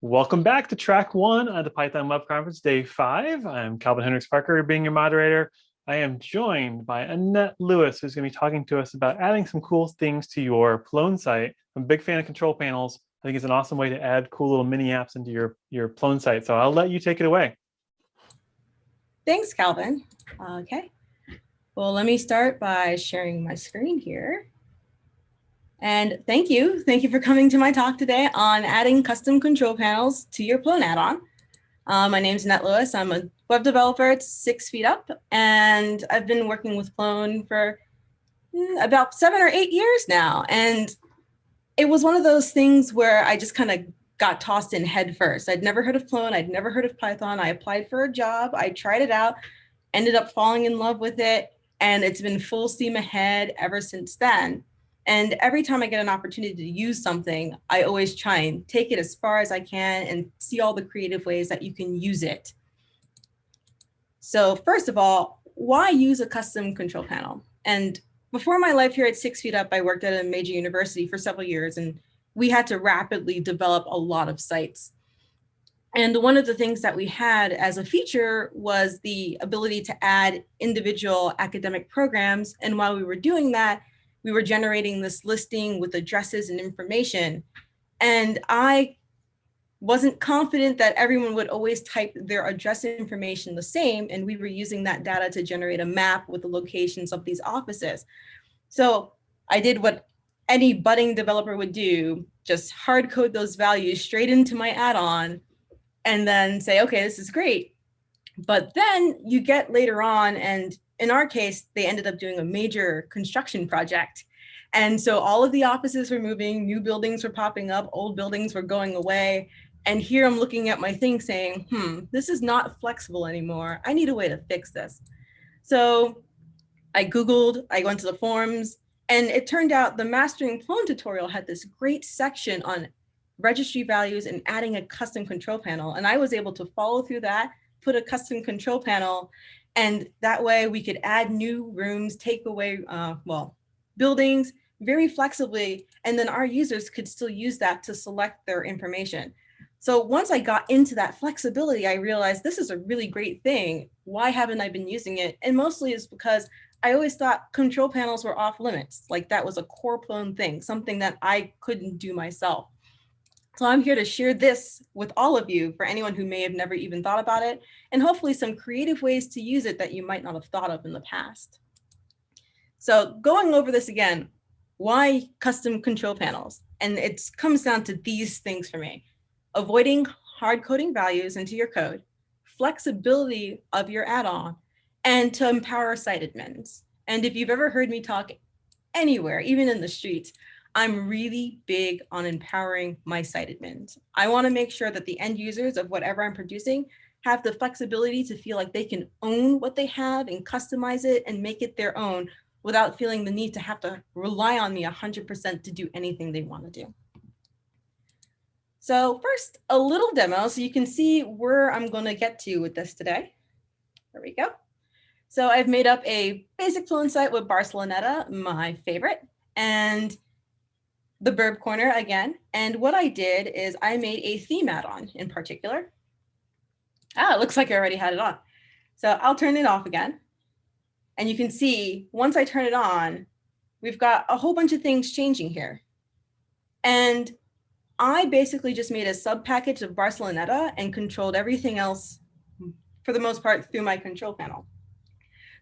Welcome back to track one of the Python Web Conference, day 5. I'm Calvin Hendricks Parker, being your moderator. I am joined by Annette Lewis, who's going to be talking to us about adding some cool things to your Plone site. I'm a big fan of control panels. I think it's an awesome way to add cool little mini apps into your Plone site. So I'll let you take it away. Thanks, Calvin. Okay. Well, let me start by sharing my screen here. And thank you. Thank you for coming to my talk today on adding custom control panels to your Plone add-on. My name is Annette Lewis. I'm a web developer at 6 Feet Up, and I've been working with Plone for about 7 or 8 years now. And it was one of those things where I just kind of got tossed in head first. I'd never heard of Plone. I'd never heard of Python. I applied for a job. I tried it out, ended up falling in love with it, and it's been full steam ahead ever since then. And every time I get an opportunity to use something, I always try and take it as far as I can and see all the creative ways that you can use it. So first of all, why use a custom control panel? And before my life here at 6 Feet Up, I worked at a major university for several years, and we had to rapidly develop a lot of sites. And one of the things that we had as a feature was the ability to add individual academic programs. And while we were doing that, we were generating this listing with addresses and information. And I wasn't confident that everyone would always type their address information the same. And we were using that data to generate a map with the locations of these offices. So I did what any budding developer would do, just hard code those values straight into my add-on and then say, okay, this is great. But then you get later on, and in our case, they ended up doing a major construction project. And so all of the offices were moving, new buildings were popping up, old buildings were going away. And here I'm looking at my thing saying, this is not flexible anymore. I need a way to fix this. So I Googled, I went to the forums, and it turned out the Mastering Plone tutorial had this great section on registry values and adding a custom control panel. And I was able to follow through that, put a custom control panel, and that way we could add new rooms, take away, buildings very flexibly, and then our users could still use that to select their information. So once I got into that flexibility, I realized this is a really great thing. Why haven't I been using it? And mostly it's because I always thought control panels were off limits. Like that was a core Plone thing, something that I couldn't do myself. So I'm here to share this with all of you, for anyone who may have never even thought about it, and hopefully some creative ways to use it that you might not have thought of in the past. So going over this again, why custom control panels? And it comes down to these things for me: avoiding hard coding values into your code, flexibility of your add-on, and to empower site admins. And if you've ever heard me talk anywhere, even in the streets, I'm really big on empowering my site admins. I want to make sure that the end users of whatever I'm producing have the flexibility to feel like they can own what they have and customize it and make it their own without feeling the need to have to rely on me 100% to do anything they want to do. So first, a little demo so you can see where I'm going to get to with this today. There we go. So I've made up a basic Plone site with Barceloneta, my favorite, and the Burb corner again. And what I did is I made a theme add-on in particular. It looks like I already had it on. So I'll turn it off again. And you can see once I turn it on, we've got a whole bunch of things changing here. And I basically just made a sub package of Barceloneta and controlled everything else for the most part through my control panel.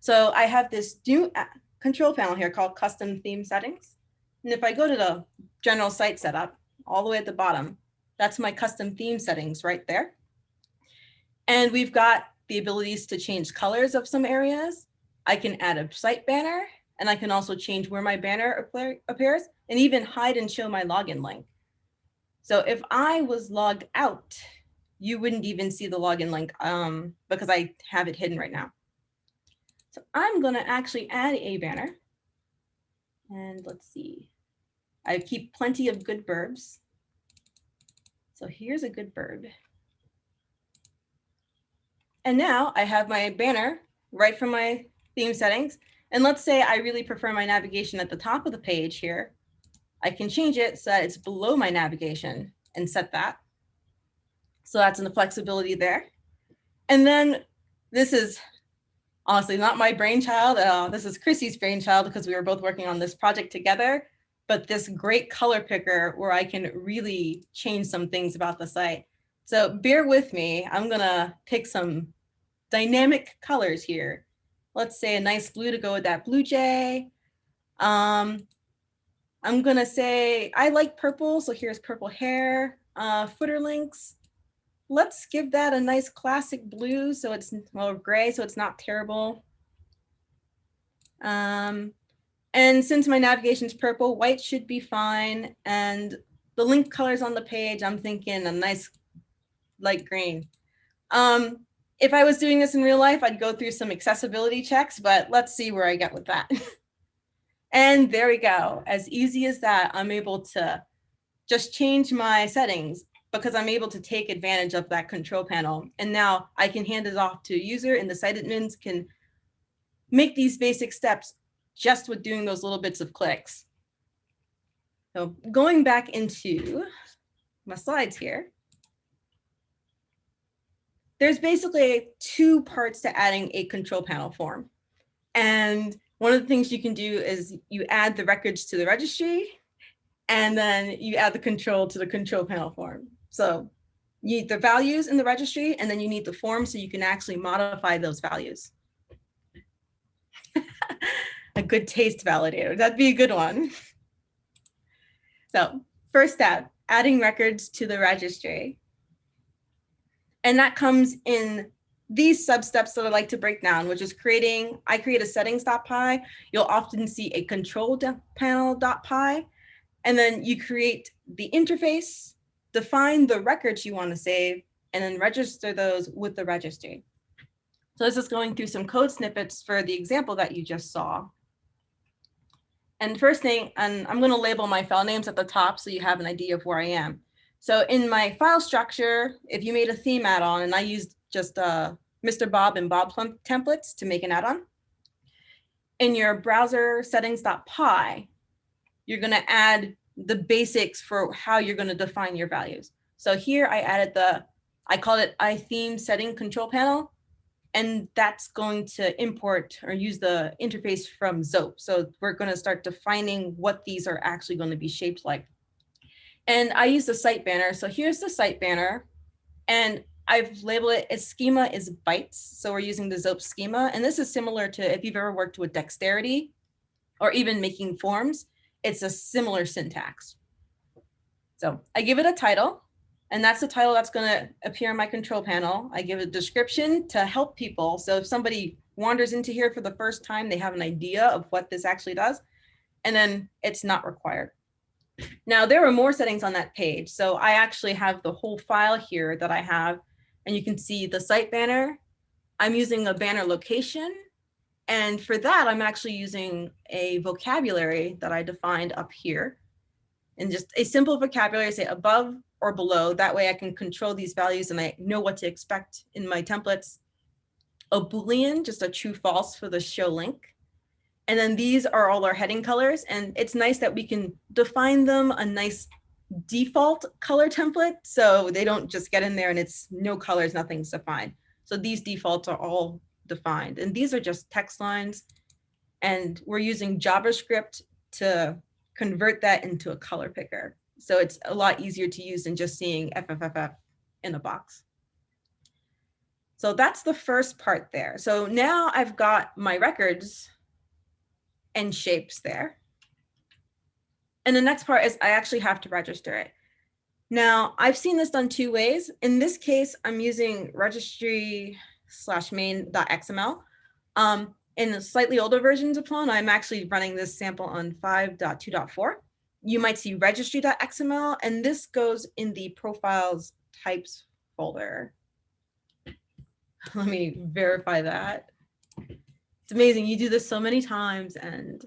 So I have this new control panel here called Custom Theme Settings. And if I go to the general site setup, all the way at the bottom, that's my custom theme settings right there. And we've got the abilities to change colors of some areas. I can add a site banner, and I can also change where my banner appears, and even hide and show my login link. So if I was logged out, you wouldn't even see the login link because I have it hidden right now. So I'm going to actually add a banner. And let's see. I keep plenty of good burbs. So here's a good burb. And now I have my banner right from my theme settings. And let's say I really prefer my navigation at the top of the page here. I can change it so that it's below my navigation and set that. So that's in the flexibility there. And then this is honestly not my brainchild. This is Chrissy's brainchild because we were both working on this project together, but this great color picker where I can really change some things about the site. So bear with me. I'm gonna pick some dynamic colors here. Let's say a nice blue to go with that blue jay. I'm gonna say I like purple, so here's purple hair. Footer links. Let's give that a nice classic blue, so it's, well, gray, so it's not terrible. And since my navigation's purple, white should be fine. And the link colors on the page, I'm thinking a nice light green. If I was doing this in real life, I'd go through some accessibility checks, but let's see where I get with that. And there we go. As easy as that, I'm able to just change my settings because I'm able to take advantage of that control panel. And now I can hand it off to a user, and the site admins can make these basic steps just with doing those little bits of clicks. So going back into my slides here, there's basically two parts to adding a control panel form. And one of the things you can do is you add the records to the registry, and then you add the control to the control panel form. So you need the values in the registry, and then you need the form so you can actually modify those values. A good taste validator, that'd be a good one. So first step, adding records to the registry. And that comes in these sub-steps that I like to break down, which is I create a settings.py. You'll often see a control panel.py. And then you create the interface, define the records you want to save, and then register those with the registry. So this is going through some code snippets for the example that you just saw. And first thing, and I'm going to label my file names at the top so you have an idea of where I am. So in my file structure, if you made a theme add-on, and I used just Mr. Bob and Bob templates to make an add-on, in your browser settings.py, you're going to add the basics for how you're going to define your values. So here I added I called it iTheme setting control panel, and that's going to import or use the interface from Zope. So we're going to start defining what these are actually going to be shaped like. And I use the site banner. So here's the site banner, and I've labeled it as schema is bytes. So we're using the Zope schema. And this is similar to if you've ever worked with Dexterity or even making forms, it's a similar syntax. So I give it a title, and that's the title that's going to appear in my control panel. I give a description to help people. So if somebody wanders into here for the first time, they have an idea of what this actually does, and then it's not required. Now, there are more settings on that page. So I actually have the whole file here that I have, and you can see the site banner. I'm using a banner location. And for that, I'm actually using a vocabulary that I defined up here. And just a simple vocabulary, say above or below. That way I can control these values and I know what to expect in my templates. A Boolean, just a true false for the show link. And then these are all our heading colors. And it's nice that we can define them a nice default color template. So they don't just get in there and it's no colors, nothing's defined. So these defaults are all defined. And these are just text lines. And we're using JavaScript to convert that into a color picker. So it's a lot easier to use than just seeing FFFF in a box. So that's the first part there. So now I've got my records and shapes there. And the next part is I actually have to register it. Now, I've seen this done two ways. In this case, I'm using registry/main.xml. In the slightly older versions of Plone, I'm actually running this sample on 5.2.4. You might see registry.xml, and this goes in the profiles types folder. Let me verify that. It's amazing. You do this so many times, and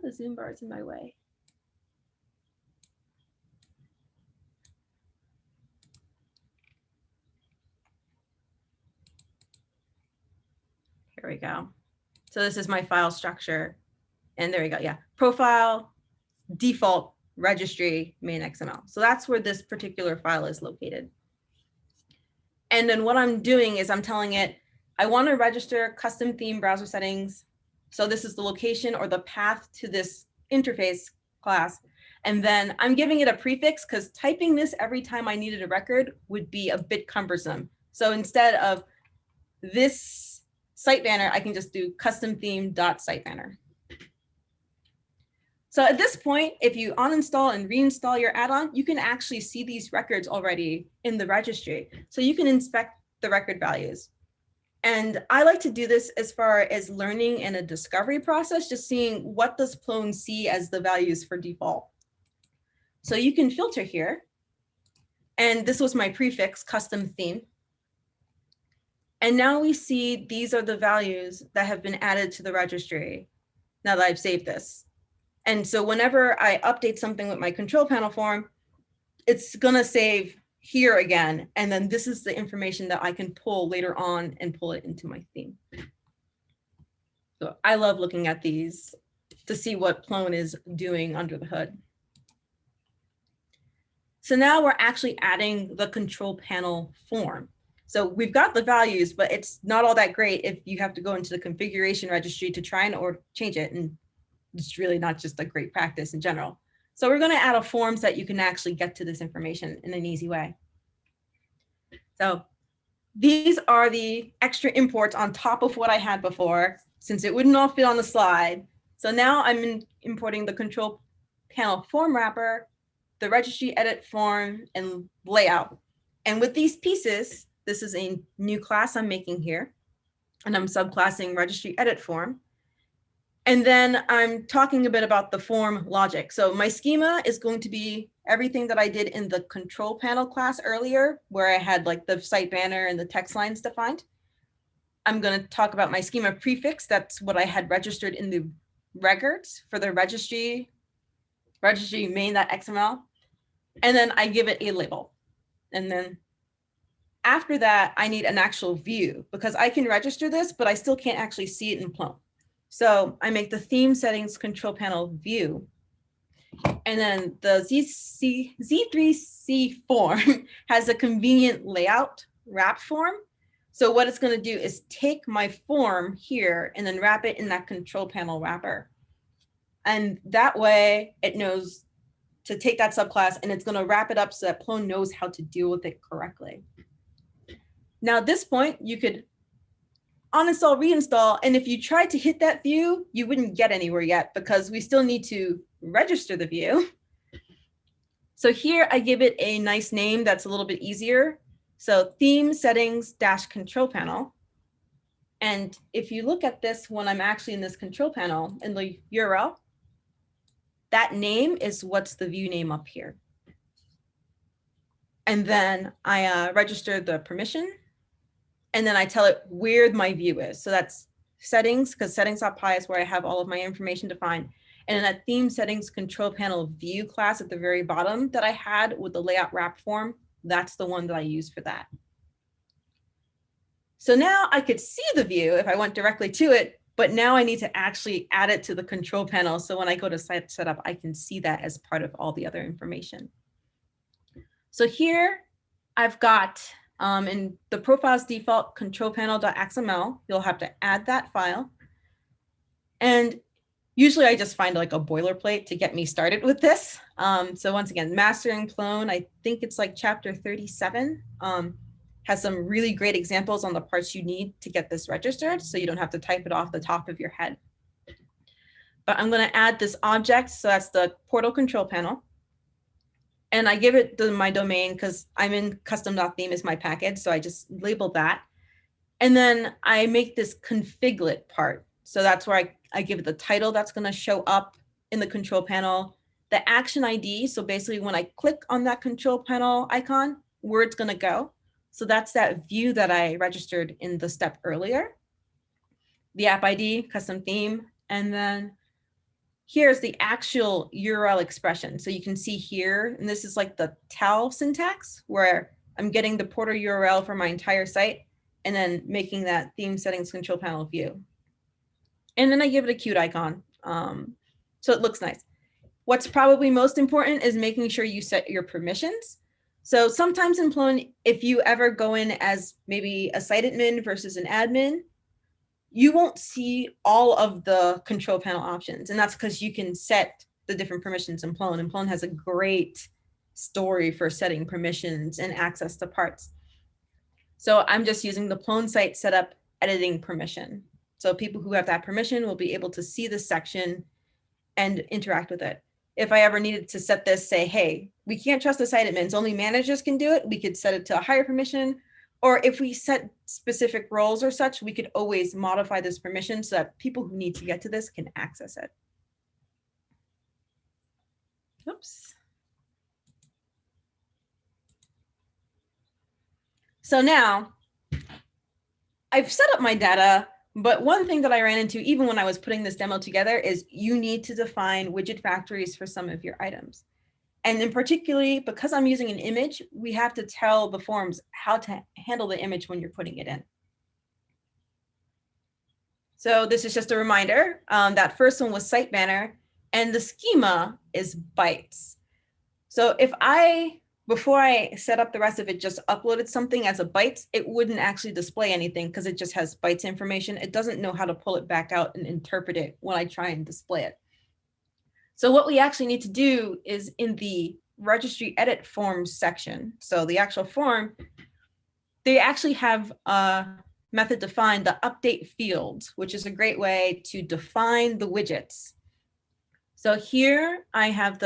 the Zoom bar is in my way. Here we go. So this is my file structure. And there we go. Yeah. Profile, default, registry main XML. So that's where this particular file is located. And then what I'm doing is I'm telling it, I want to register custom theme browser settings. So this is the location or the path to this interface class. And then I'm giving it a prefix because typing this every time I needed a record would be a bit cumbersome. So instead of this site banner, I can just do custom theme.site banner. So at this point, if you uninstall and reinstall your add-on, you can actually see these records already in the registry. So you can inspect the record values. And I like to do this as far as learning in a discovery process, just seeing what does Plone see as the values for default. So you can filter here. And this was my prefix, custom theme. And now we see these are the values that have been added to the registry now that I've saved this. And so whenever I update something with my control panel form, it's going to save here again. And then this is the information that I can pull later on and pull it into my theme. So I love looking at these to see what Plone is doing under the hood. So now we're actually adding the control panel form. So we've got the values, but it's not all that great if you have to go into the configuration registry to try and change it. And it's really not just a great practice in general. So we're going to add a form so that you can actually get to this information in an easy way. So these are the extra imports on top of what I had before, since it wouldn't all fit on the slide. So now I'm importing the control panel form wrapper, the registry edit form, and layout. And with these pieces, this is a new class I'm making here, and I'm subclassing registry edit form. And then I'm talking a bit about the form logic. So my schema is going to be everything that I did in the control panel class earlier, where I had like the site banner and the text lines defined. I'm going to talk about my schema prefix. That's what I had registered in the records for the registry main.xml. And then I give it a label. And then after that, I need an actual view because I can register this, but I still can't actually see it in Plone. So I make the theme settings control panel view. And then the Z3C form has a convenient layout wrap form. So what it's going to do is take my form here and then wrap it in that control panel wrapper. And that way it knows to take that subclass and it's going to wrap it up so that Plone knows how to deal with it correctly. Now at this point, you could uninstall, reinstall, and if you tried to hit that view, you wouldn't get anywhere yet because we still need to register the view. So here I give it a nice name that's a little bit easier. So theme settings dash control panel. And if you look at this when I'm actually in this control panel in the URL, that name is what's the view name up here. And then I register the permission. And then I tell it where my view is. So that's settings, because settings.py is where I have all of my information defined. And in that theme settings control panel view class at the very bottom that I had with the layout wrap form, that's the one that I use for that. So now I could see the view if I went directly to it, but now I need to actually add it to the control panel. So when I go to site setup, I can see that as part of all the other information. So here I've got in the profiles default control panel.xml, you'll have to add that file. And usually I just find like a boilerplate to get me started with this. So once again, mastering Plone, I think it's like chapter 37, has some really great examples on the parts you need to get this registered. So you don't have to type it off the top of your head. But I'm going to add this object. So that's the portal control panel. And I give it my domain because I'm in custom.theme is my package. So I just labeled that. And then I make this configlet part. So that's where I give it the title that's going to show up in the control panel, the action ID. So basically when I click on that control panel icon, where it's going to go. So that's that view that I registered in the step earlier. The app ID, custom theme, and then here's the actual URL expression. So you can see here, and this is like the tell syntax where I'm getting the portal URL for my entire site and then making that theme settings control panel view. And then I give it a cute icon. So it looks nice. What's probably most important is making sure you set your permissions. So sometimes in Plone, if you ever go in as maybe a site admin versus an admin, you won't see all of the control panel options. And that's because you can set the different permissions in Plone. And Plone has a great story for setting permissions and access to parts. So I'm just using the Plone site setup editing permission. So people who have that permission will be able to see this section and interact with it. If I ever needed to set this, say, hey, we can't trust the site admins, only managers can do it, we could set it to a higher permission. Or if we set specific roles or such, we could always modify this permission so that people who need to get to this can access it. Oops. So now I've set up my data, but one thing that I ran into even when I was putting this demo together is you need to define widget factories for some of your items. And in particularly, because I'm using an image, we have to tell the forms how to handle the image when you're putting it in. So this is just a reminder. That first one was site banner, and the schema is bytes. So if before I set up the rest of it, just uploaded something as a bytes, it wouldn't actually display anything because it just has bytes information. It doesn't know how to pull it back out and interpret it when I try and display it. So what we actually need to do is in the registry edit forms section. So the actual form, they actually have a method defined, the update fields, which is a great way to define the widgets. So here I have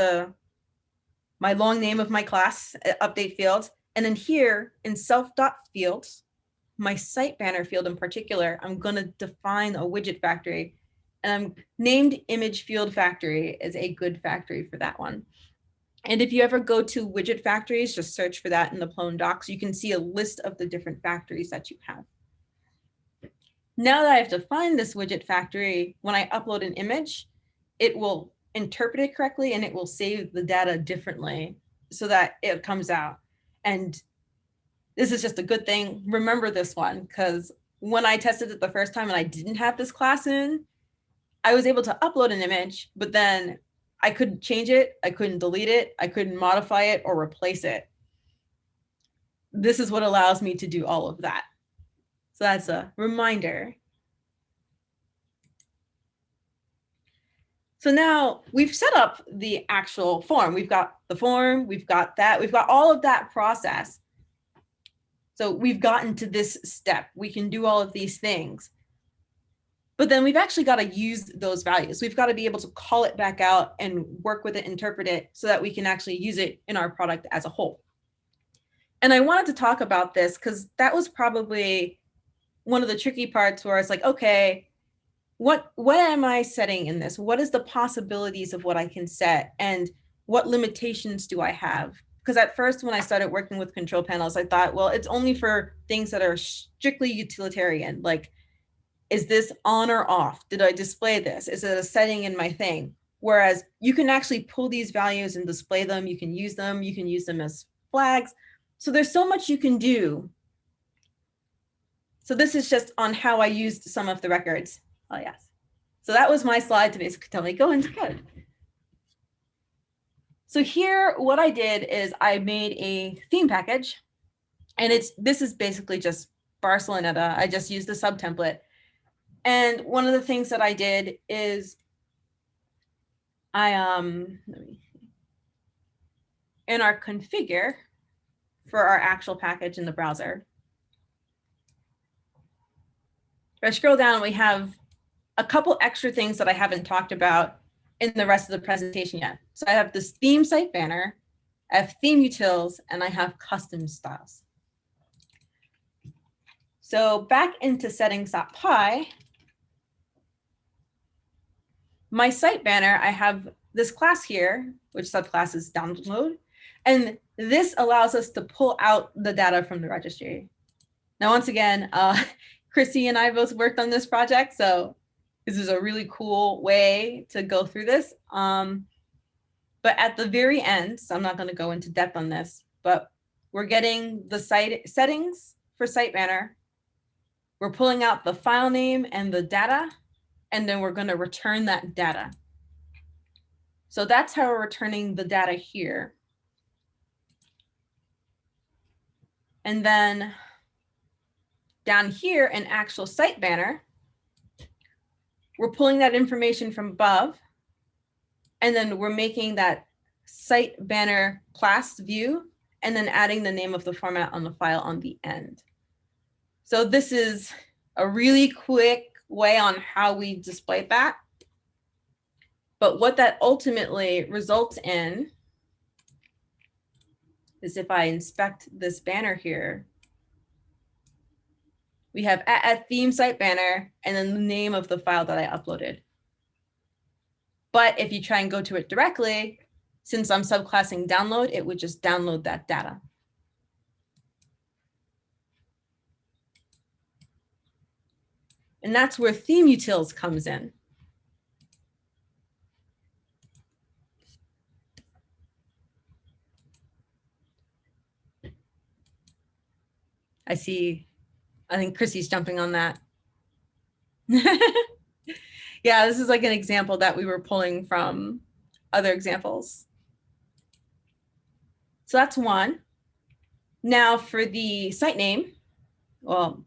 my long name of my class update field. And then here in self.fields, my site banner field in particular, I'm going to define a widget factory. And I'm named image field factory as a good factory for that one. And if you ever go to widget factories, just search for that in the Plone docs. You can see a list of the different factories that you have. Now that I have defined this widget factory, when I upload an image, it will interpret it correctly and it will save the data differently so that it comes out. And this is just a good thing. Remember this one, because when I tested it the first time and I didn't have this class in, I was able to upload an image, but then I couldn't change it, I couldn't delete it, I couldn't modify it or replace it. This is what allows me to do all of that. So that's a reminder. So now we've set up the actual form. We've got the form, we've got that, we've got all of that process. So we've gotten to this step. We can do all of these things. But then we've actually got to use those values. We've got to be able to call it back out and work with it, interpret it so that we can actually use it in our product as a whole. And I wanted to talk about this because that was probably one of the tricky parts where it's like, okay, what am I setting in this? What is the possibilities of what I can set? And what limitations do I have? Because at first, when I started working with control panels, I thought, well, it's only for things that are strictly utilitarian, like, is this on or off? Did I display this? Is it a setting in my thing? Whereas you can actually pull these values and display them. You can use them as flags. So there's so much you can do. So this is just on how I used some of the records. Oh, yes. So that was my slide to basically tell me, go into code. So here, what I did is I made a theme package. And this is basically just Barceloneta. I just used the subtemplate. And one of the things that I did is in our configure for our actual package in the browser, if I scroll down, we have a couple extra things that I haven't talked about in the rest of the presentation yet. So I have this theme site banner, I have theme utils, and I have custom styles. So back into settings.py, my site banner, I have this class here, which subclass is download. And this allows us to pull out the data from the registry. Now, once again, Chrissy and I both worked on this project. So this is a really cool way to go through this. But at the very end, so I'm not going to go into depth on this, but we're getting the site settings for site banner. We're pulling out the file name and the data, and then we're going to return that data. So that's how we're returning the data here. And then down here in actual site banner, we're pulling that information from above, and then we're making that site banner class view, and then adding the name of the format on the file on the end. So this is a really quick way on how we display that. But what that ultimately results in is if I inspect this banner here, we have at theme site banner and then the name of the file that I uploaded. But if you try and go to it directly, since I'm subclassing download, it would just download that data. And that's where theme utils comes in. I think Chrissy's jumping on that. Yeah, this is like an example that we were pulling from other examples. So that's one. Now for the site name, well,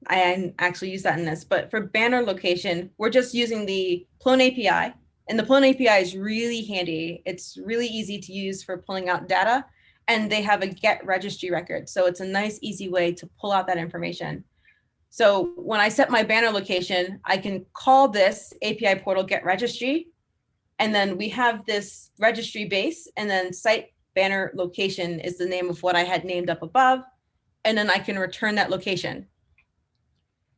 I didn't actually use that in this, but for banner location, we're just using the Plone API. And the Plone API is really handy. It's really easy to use for pulling out data. And they have a get registry record. So it's a nice, easy way to pull out that information. So when I set my banner location, I can call this API portal get registry. And then we have this registry base, and then site banner location is the name of what I had named up above. And then I can return that location.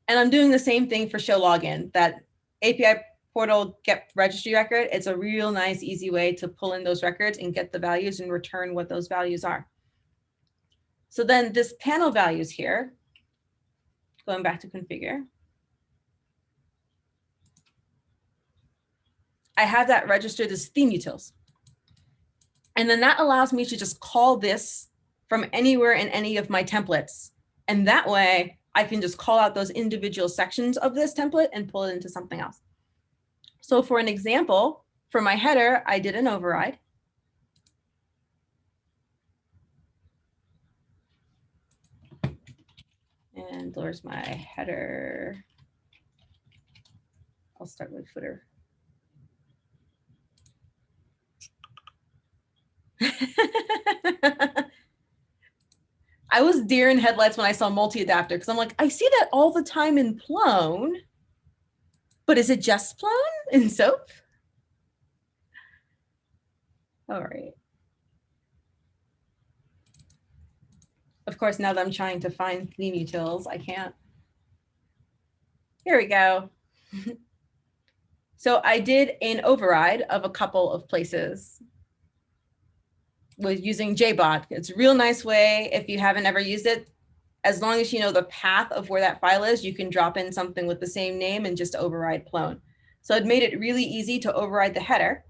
And I'm doing the same thing for show login, that API portal get registry record. It's a real nice, easy way to pull in those records and get the values and return what those values are. So then this panel values here, going back to configure, I have that registered as theme utils. And then that allows me to just call this from anywhere in any of my templates. And that way I can just call out those individual sections of this template and pull it into something else. So for an example, for my header, I did an override. And there's my header. I'll start with footer. I was deer in headlights when I saw multi-adapter, because I'm like, I see that all the time in Plone, but is it just Plone in SOAP? All right. Of course, now that I'm trying to find theme utils, I can't. Here we go. So I did an override of a couple of places with using JBot. It's a real nice way. If you haven't ever used it, as long as you know the path of where that file is, you can drop in something with the same name and just override Plone. So it made it really easy to override the header.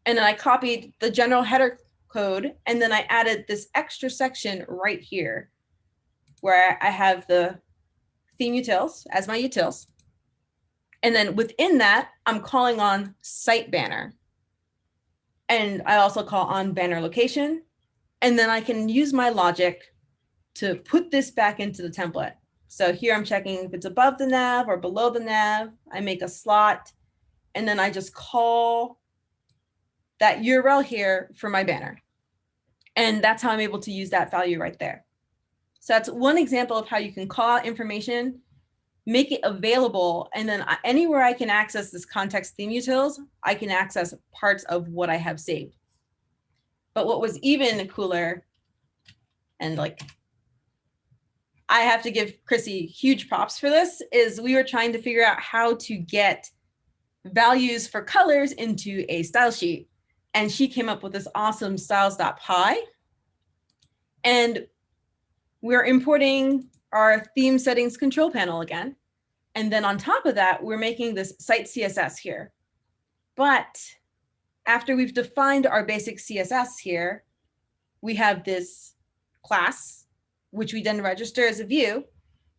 And then I copied the general header code, and then I added this extra section right here where I have the theme utils as my utils. And then within that, I'm calling on site banner. And I also call on banner location. And then I can use my logic to put this back into the template. So here I'm checking if it's above the nav or below the nav. I make a slot, and then I just call that URL here for my banner. And that's how I'm able to use that value right there. So that's one example of how you can call out information, make it available, and then anywhere I can access this context theme utils, I can access parts of what I have saved. But what was even cooler, and like, I have to give Chrissy huge props for this, is we were trying to figure out how to get values for colors into a style sheet. And she came up with this awesome styles.py. And we're importing our theme settings control panel again. And then on top of that, we're making this site CSS here. But after we've defined our basic CSS here, we have this class, which we then register as a view.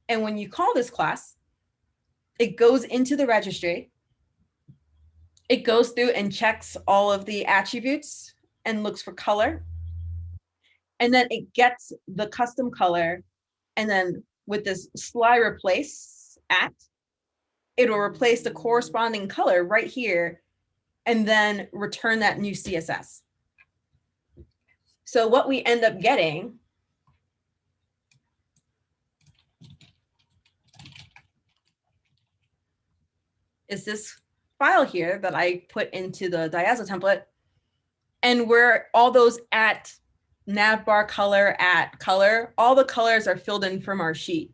And when you call this class, it goes into the registry. it goes through and checks all of the attributes and looks for color. And then it gets the custom color. And then with this slide replace at, it'll replace the corresponding color right here and then return that new CSS. So what we end up getting is this file here that I put into the diazo template, and where all those at navbar color, at color, all the colors are filled in from our sheet.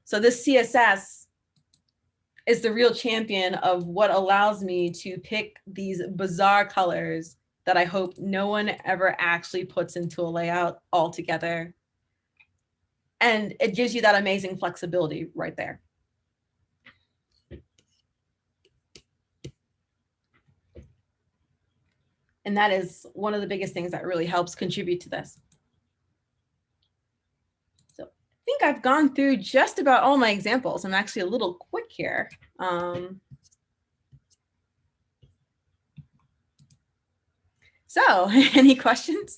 So this CSS is the real champion of what allows me to pick these bizarre colors that I hope no one ever actually puts into a layout altogether. And it gives you that amazing flexibility right there. And that is one of the biggest things that really helps contribute to this. So I think I've gone through just about all my examples. I'm actually a little quick here. So any questions?